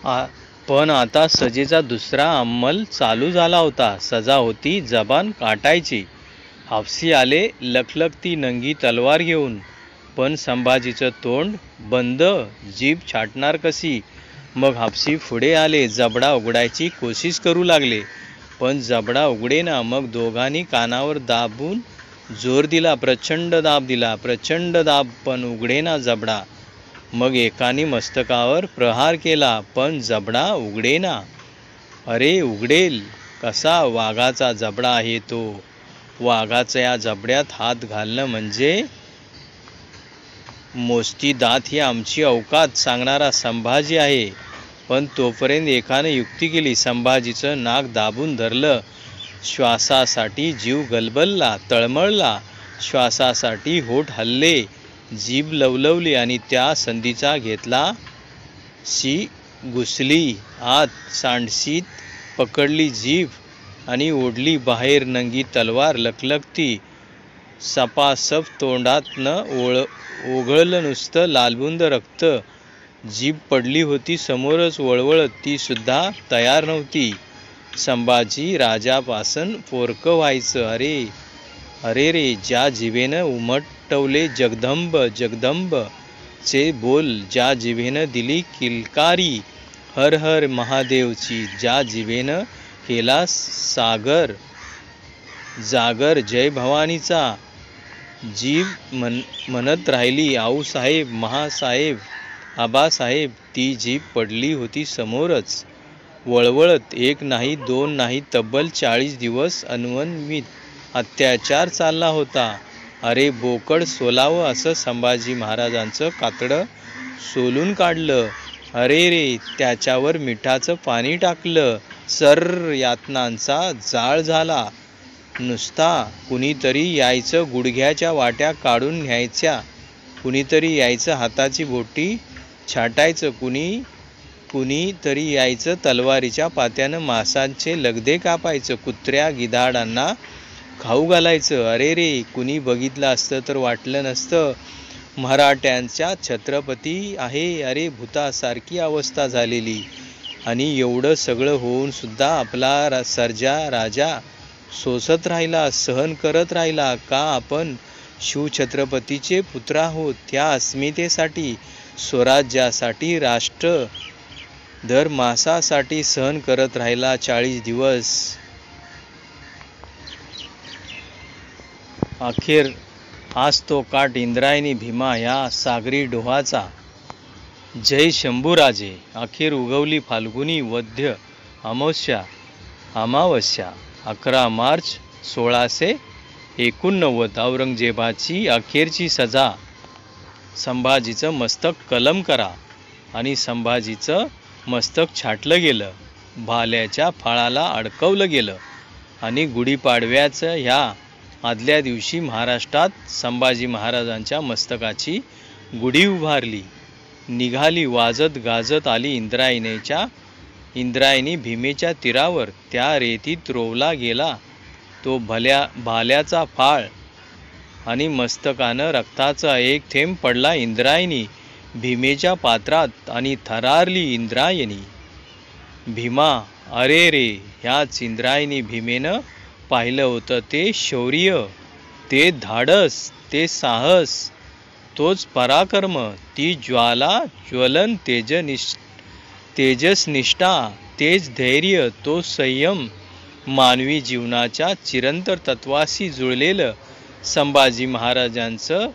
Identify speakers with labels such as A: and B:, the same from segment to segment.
A: आ- पण आता सजेचा दुसरा अंमल चालू झाला होता. सजा होती जबान काटायची. हापसी आले लखलखती नंगी तलवार घेऊन. पण संभाजीचं तोंड बंद, जीभ छाटणार कशी. मग हापसी पुढे आले, जबडा उघडायची कोशिश करू लागले, पण जबडा उघडेना. मग दोघांनी कानावर दाबून जोर दिला, प्रचंड दाब दिला, प्रचंड दाब, पण उघडेना जबडा. मग एकाने मस्तकावर प्रहार केला, पण जबडा उघडेना. अरे उघडेल कसा, वाघाचा जबडा आहे तो. वाघाच्या या जबड्यात हात घालणं म्हणजे मोजती दात ही आमची औकात सांगणारा संभाजी आहे. पण तोपर्यंत एकाने युक्ती केली. संभाजीचं नाक दाबून धरलं. श्वासासाठी जीव गलबलला, तळमळला. श्वासासाठी होठ हलले, जीभ लवलवली आणि त्या संधीचा घेतला. शी घुसली आत, सांडशीत पकडली जीभ आणि ओढली बाहेर. नंगी तलवार लखलखती, सपासप तोंडातनं ओघळलं नुसतं लालबुंद रक्त. जीभ पडली होती समोरच वळवळत, ती सुद्धा तयार नव्हती. संभाजी राजापासून पोरकं व्हायचं. अरे अरे रे, ज्या जिभेनं उमटवले जगदंब जगदंब चे बोल, ज्या जिभेनं दिली किलकारी हर हर महादेवची, ज्या जिभेनं केला सागर जागर जय भवानीचा. जीभ म्हणत राहिली आऊसाहेब, महासाहेब, आबासाहेब. ती जीभ पडली होती समोरच वळवळत. एक नाही, दोन नाही, तब्बल 40 दिवस अनन्वित अत्याचार चालला होता. अरे बोकड सोलावं असं संभाजी महाराजांचं कातडं सोलून काढलं. अरे रे, त्याच्यावर मिठाचं पाणी टाकलं. सर्र यातनांचा जाळ झाला नुसता. कुणीतरी यायचं, गुडघ्याच्या वाट्या काढून न्यायच्या. कुणीतरी यायचं, हाताची बोटी छाटायचं. कुणीतरी यायचं, तलवारीच्या पात्यानं मांसाचे लगदे कापायचं, कुत्र्या गिधाडांना खाऊ घालायचं. अरे रे, कुणी बघितलं असतं तर वाटलं नसतं मराठ्यांचा छत्रपती आहे. अरे भूतासारखी अवस्था झालेली. आणि एवढं सगळं होऊन सुद्धा आपला सर्जा राजा सोसत राहिला, सहन करत राहिला. का? आपण शिवछत्रपतीचे पुत्र आहोत. त्या अस्मितेसाठी, स्वराज्यासाठी, राष्ट्र धर्मासाठी सहन करत राहिला 40 दिवस. अखेर आज तो काट इंद्रायणी भीमा या सागरी डोहाचा. जय शंभूराजे. अखेर उगवली फाल्गुनी वद्य अमावस्या 11 मार्च 1689. औरंगजेबाची अखेरची सजा. संभाजीचं मस्तक कलम करा. आणि संभाजीचं मस्तक छाटलं गेलं, भाल्याच्या फाळाला अडकवलं गेलं. आणि गुढीपाडव्याचं ह्या आदल्या दिवशी महाराष्ट्रात संभाजी महाराजांच्या मस्तकाची गुढी उभारली. निघाली वाजत गाजत आली इंद्रायणी भीमेच्या तीरावर. त्या रेतीत रोवला गेला तो भाल्याचा फाळ आणि मस्तकानं रक्ताचा एक थेंब पडला इंद्रायणी भीमेच्या पात्रात आणि थरारली इंद्रायणी भीमा. अरे रे, ह्याच इंद्रायणी भीमेनं पाहिलं होतं ते शौर्य, ते धाडस, ते साहस, तोच पराक्रम, ती ज्वाला ज्वलन, तेजसनिष्ठा, तेच धैर्य, तो संयम, मानवी जीवनाच्या चिरंतन तत्वाशी जुळलेलं संभाजी महाराजांचं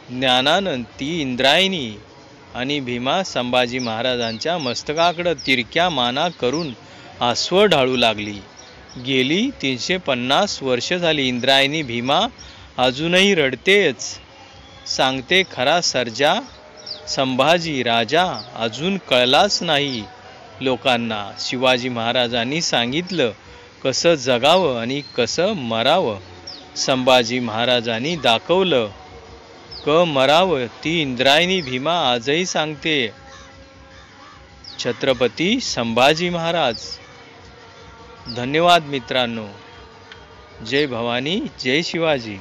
A: ज्ञानानं ती इंद्रायणी आणि भीमा संभाजी महाराजांच्या मस्तकाकडं तिरक्या माना करून आसवं ढाळू लागली. गेली 350 वर्ष झाली. इंद्रायणी भीमा अजूनही रडतेच. सांगते खरा सर्जा संभाजी राजा अजून कळलाच नाही लोकांना. शिवाजी महाराजांनी सांगितलं कसं जगावं आणि कसं मरावं. संभाजी महाराजांनी दाखवलं मरावं. ती इंद्रायणी भीमा आजही सांगते छत्रपती संभाजी महाराज. धन्यवाद मित्रांनो. जय भवानी, जय शिवाजी.